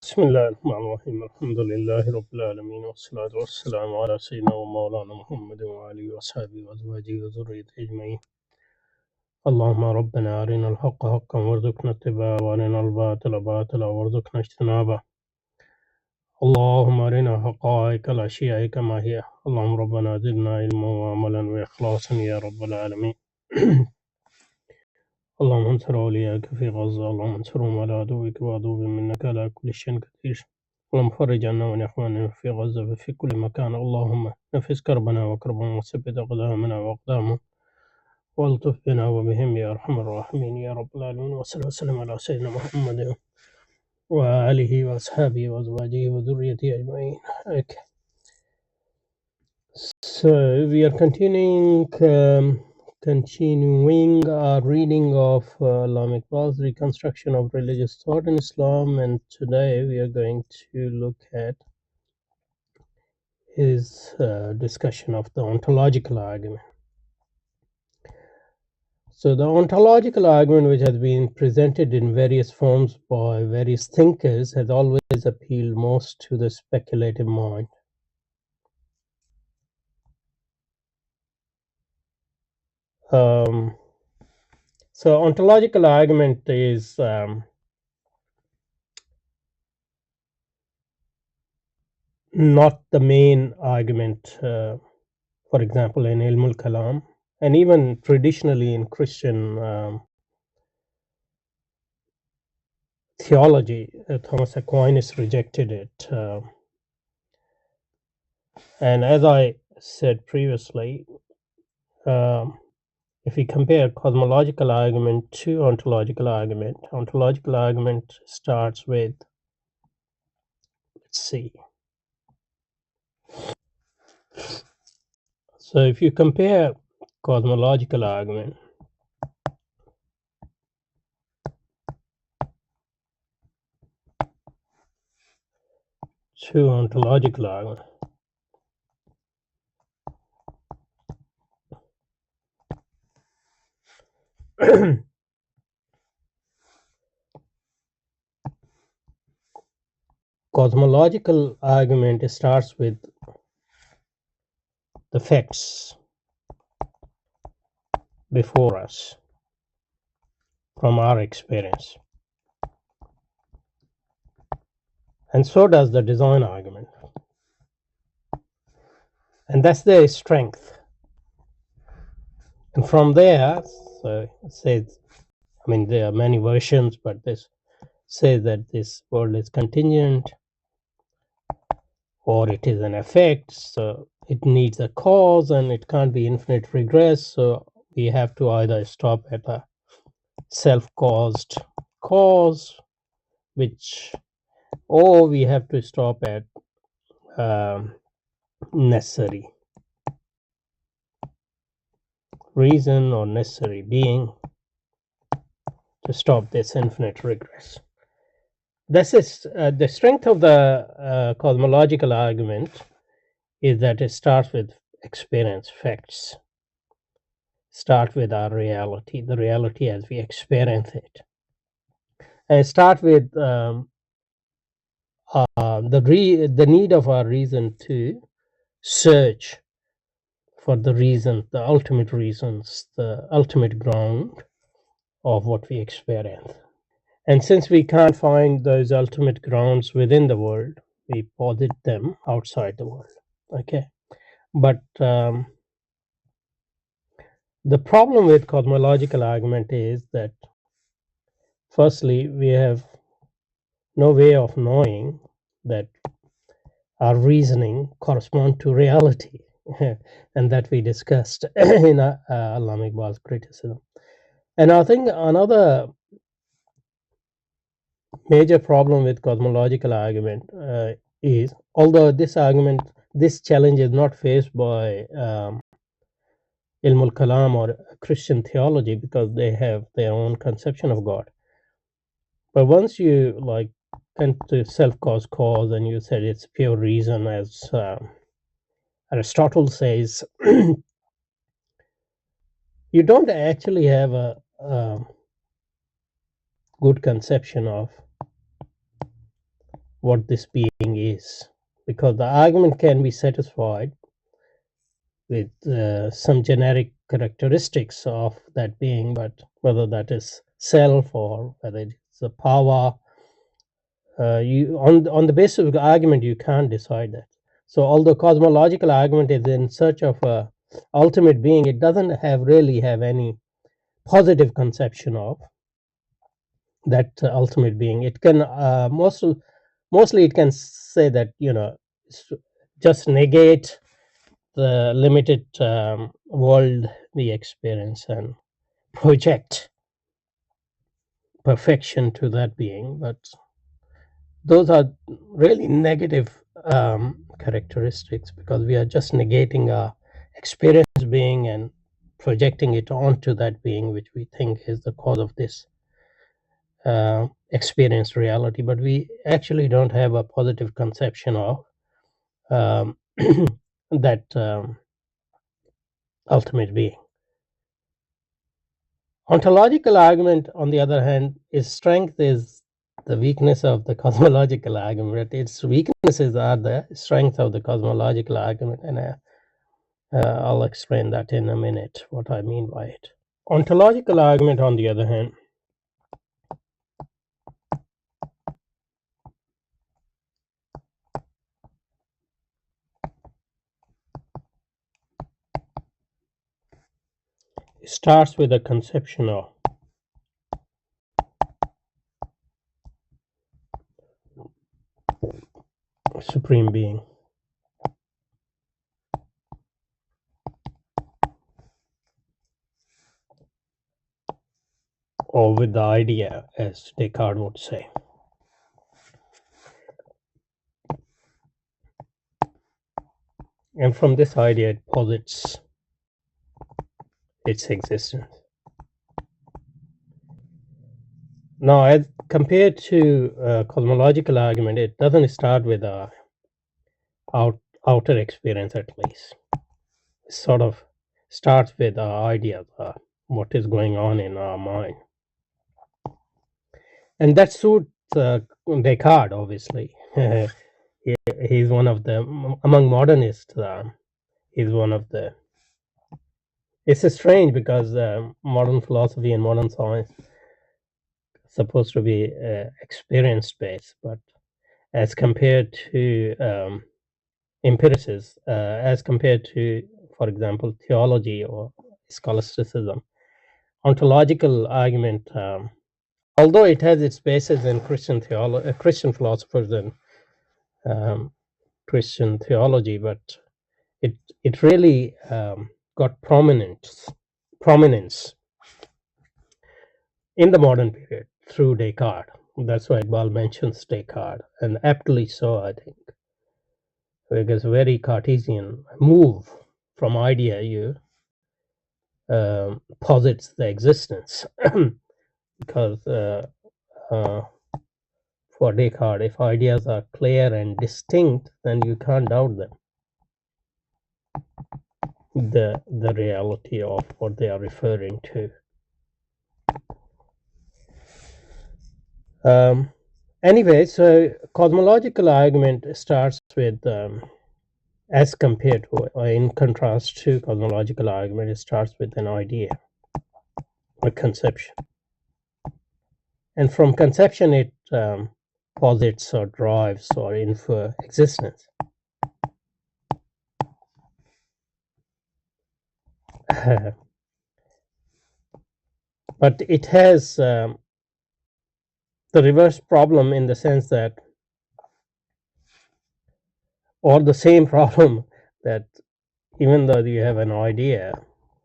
بسم الله الرحمن الرحيم الحمد لله رب العالمين والصلاة والسلام على سيدنا ومولانا محمد وآله وصحبه وأزواجه وذريته أجمعين. اللهم ربنا أرنا الحق حقا وارزقنا اتباعه وأرنا الباطل باطلا وارزقنا اجتنابه. اللهم أرنا حقائق الأشياء كما هي. اللهم ربنا زدنا علما وعملا وإخلاصا يا رب العالمين. اللهم انصر أولياءك في غزة، اللهم انصرهم على عدوك وعدوهم إنك على كل شيء قدير. اللهم فرج عنا وعن إخواننا في غزة وفي كل مكان. اللهم نفس كربنا وكربهم وثبت أقدامنا وأقدامهم والطف بنا وبهم يا أرحم الراحمين يا رب العالمين. وصلى وسلم على سيدنا محمد وآله وأصحابه وأزواجه وذريته أجمعين. Okay. So we are continuing our reading of Iqbal's Reconstruction of Religious Thought in Islam, and today we are going to look at his discussion of the ontological argument. So the ontological argument, which has been presented in various forms by various thinkers, has always appealed most to the speculative mind. So ontological argument is not the main argument, for example, in Ilm al-Kalam, and even traditionally in Christian theology, Thomas Aquinas rejected it. And as I said previously, if we compare cosmological argument to ontological argument starts with, let's see. So if you compare cosmological argument to ontological argument, cosmological argument starts with the facts before us from our experience. And so does the design argument. And that's their strength. And from there, so it says, I mean, there are many versions, but this says that this world is contingent, or it is an effect, so it needs a cause, and it can't be infinite regress. So we have to either stop at a self-caused cause, or we have to stop at necessary reason or necessary being to stop this infinite regress. This is the strength of the cosmological argument is that it starts with experience, facts. Start with our reality, the reality as we experience it, and start with the need of our reason to search for the reason, the ultimate reasons, the ultimate ground of what we experience. And since we can't find those ultimate grounds within the world, we posit them outside the world. Okay, but the problem with cosmological argument is that, firstly, we have no way of knowing that our reasoning corresponds to reality, and that we discussed in Allama Iqbal's criticism. And I think another major problem with cosmological argument is, although this challenge is not faced by Ilm al-Kalam or Christian theology, because they have their own conception of God. But once you come to self-cause cause, and you said it's pure reason, as Aristotle says, you don't actually have a good conception of what this being is, because the argument can be satisfied with some generic characteristics of that being, but whether that is self or whether it's a power, you on the basis of the argument you can't decide that. So although cosmological argument is in search of a ultimate being, it doesn't really have any positive conception of that ultimate being. It can mostly it can say that just negate the limited world we experience and project perfection to that being, but those are really negative characteristics, because we are just negating our experience being and projecting it onto that being which we think is the cause of this experienced reality, but we actually don't have a positive conception of um, that ultimate being. Ontological argument, on the other hand, its strength is the weakness of the cosmological argument. Its weaknesses are the strength of the cosmological argument, and I'll explain that in a minute, what I mean by it. Ontological argument, on the other hand, starts with a conception of supreme being, or with the idea, as Descartes would say. And from this idea, it posits its existence. Now, as compared to cosmological argument, it doesn't start with a outer experience, at least. It sort of starts with our idea of what is going on in our mind. And that suits Descartes, obviously. He's one of the, among modernists, he's one of the, it's strange because modern philosophy and modern science is supposed to be experience-based, but as compared to empiricists, as compared to, for example, theology or scholasticism, ontological argument, although it has its basis in Christian philosophers and Christian theology, but it really got prominence in the modern period through Descartes. That's why Iqbal mentions Descartes, and aptly so, I think, because very Cartesian move from idea you posits the existence, because for Descartes, if ideas are clear and distinct, then you can't doubt them, the reality of what they are referring to. Anyway, so cosmological argument starts with, as compared to, or in contrast to cosmological argument, it starts with an idea, a conception. And from conception, it posits or drives or infer existence. But it has the reverse problem, in the sense that, or the same problem, that even though you have an idea,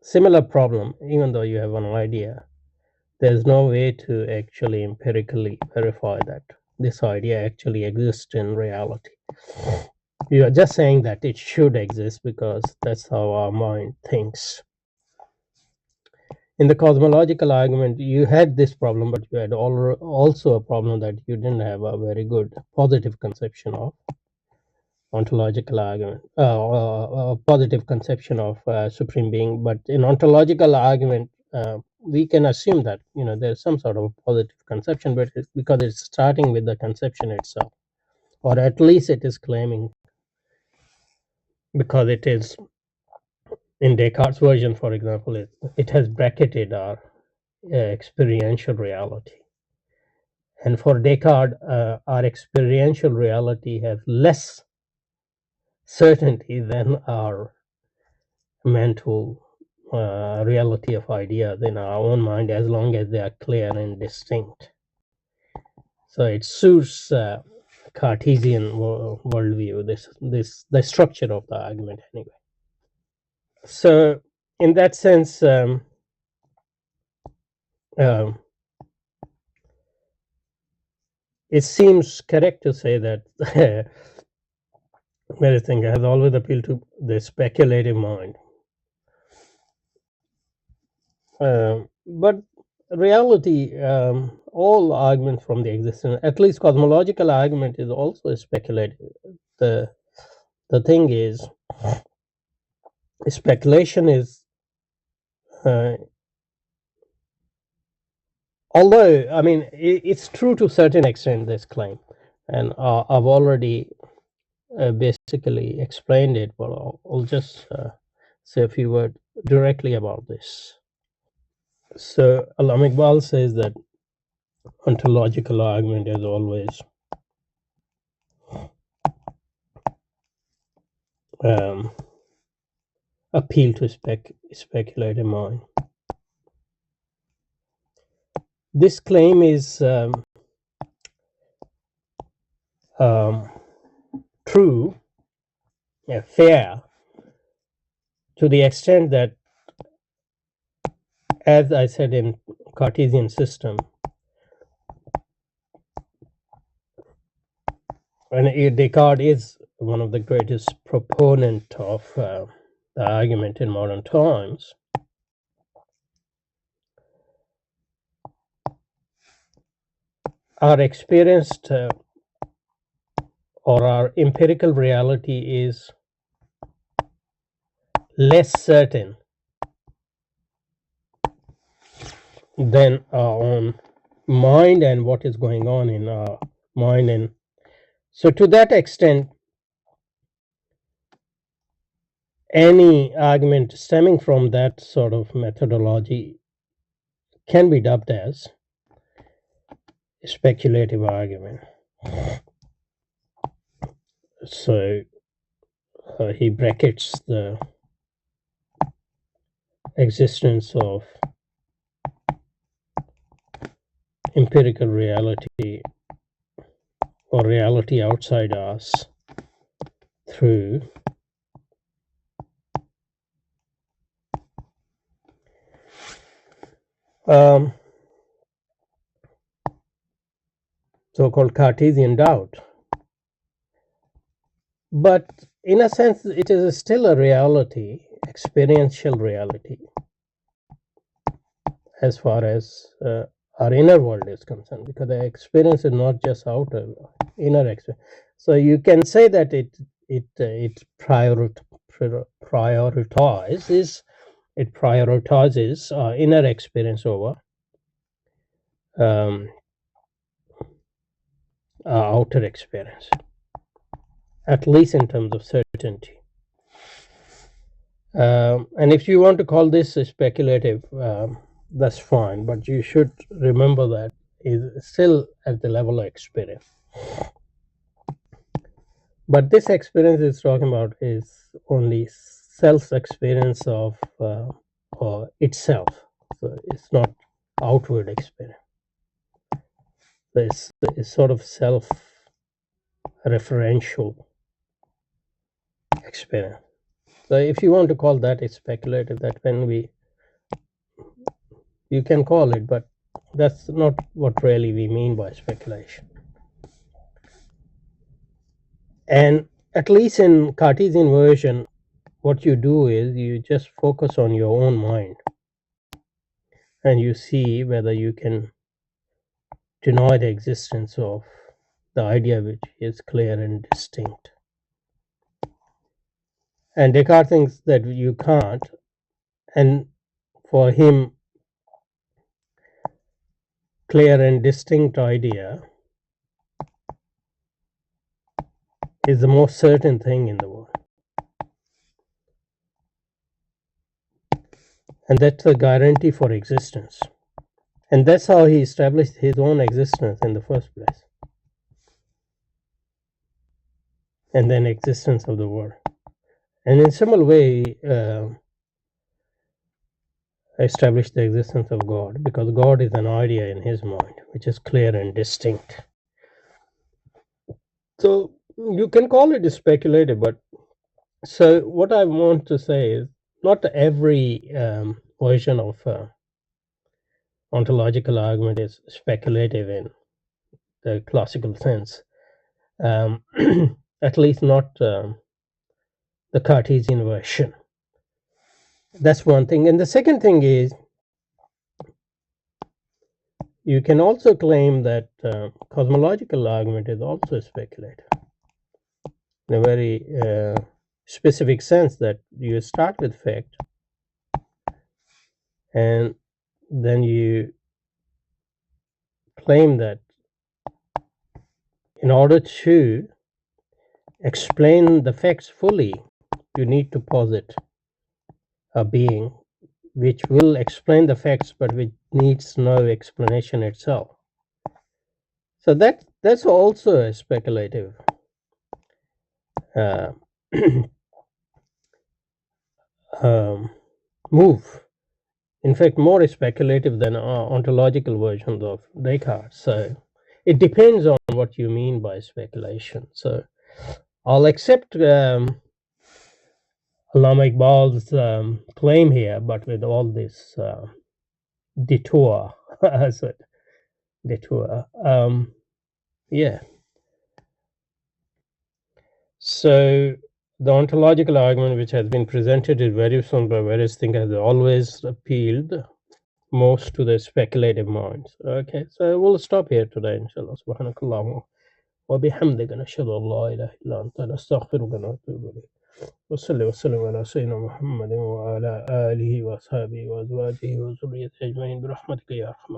similar problem, even though you have an idea, there's no way to actually empirically verify that this idea actually exists in reality. You are just saying that it should exist because that's how our mind thinks. In the cosmological argument, you had this problem, but you had also a problem that you didn't have a very good positive conception of ontological argument, positive conception of supreme being. But in ontological argument, we can assume that there's some sort of positive conception, but because it's starting with the conception itself. or at least it is claiming, because it is in Descartes' version, for example, it has bracketed our experiential reality. And for Descartes, our experiential reality has less certainty than our mental reality of ideas in our own mind, as long as they are clear and distinct. So it suits Cartesian worldview, the structure of the argument anyway. So in that sense, it seems correct to say that everything has always appealed to the speculative mind. But reality, all arguments from the existence, at least cosmological argument, is also speculative. The thing is, speculation is, although, I mean, it's true to a certain extent, this claim, and I've already basically explained it, but I'll just say a few words directly about this. So Iqbal says that ontological argument is always appeal to speculative mind. This claim is true, fair, to the extent that, as I said, in Cartesian system, and Descartes is one of the greatest proponent of the argument in modern times, our experienced or our empirical reality is less certain than our own mind and what is going on in our mind. And so to that extent, any argument stemming from that sort of methodology can be dubbed as a speculative argument. So he brackets the existence of empirical reality or reality outside us through so-called Cartesian doubt. But in a sense, it is still a reality, experiential reality, as far as our inner world is concerned, because the experience is not just outer, inner experience. So you can say that it prioritizes inner experience over outer experience, at least in terms of certainty. And if you want to call this speculative, that's fine, but you should remember that it's still at the level of experience. But this experience is talking about is only self-experience of or itself. So it's not outward experience. It's sort of self-referential experience. So if you want to call that, it's speculative. That you can call it, but that's not what really we mean by speculation. And at least in Cartesian version, what you do is you just focus on your own mind and you see whether you can deny the existence of the idea which is clear and distinct. And Descartes thinks that you can't, and for him, clear and distinct idea is the most certain thing in the world. And that's a guarantee for existence. And that's how he established his own existence in the first place. And then existence of the world. And in similar way, established the existence of God, because God is an idea in his mind, which is clear and distinct. So you can call it speculative, but so what I want to say is not every version of ontological argument is speculative in the classical sense, at least not the Cartesian version. That's one thing. And the second thing is, you can also claim that cosmological argument is also speculative in a very specific sense, that you start with fact and then you claim that in order to explain the facts fully, you need to posit a being which will explain the facts but which needs no explanation itself. So that's also a speculative move. In fact, more speculative than ontological versions of Descartes. So it depends on what you mean by speculation. So I'll accept Allama Iqbal's claim here, but with all this detour, as a detour. Yeah. So the ontological argument which has been presented in various forms by various thinkers has always appealed most to the speculative minds. Okay, so we'll stop here today, inshallah. Subhanakallah wa bihamdika nashhadu an la ilaha illa anta nastaghfiruka wa natubu ilayk. Wa salli wa sallim ala sayyidina Muhammadin wa ala alihi wa ashabihi wa azwajihi wa dhurriyyatihi ajma'in bi rahmatika ya arhamar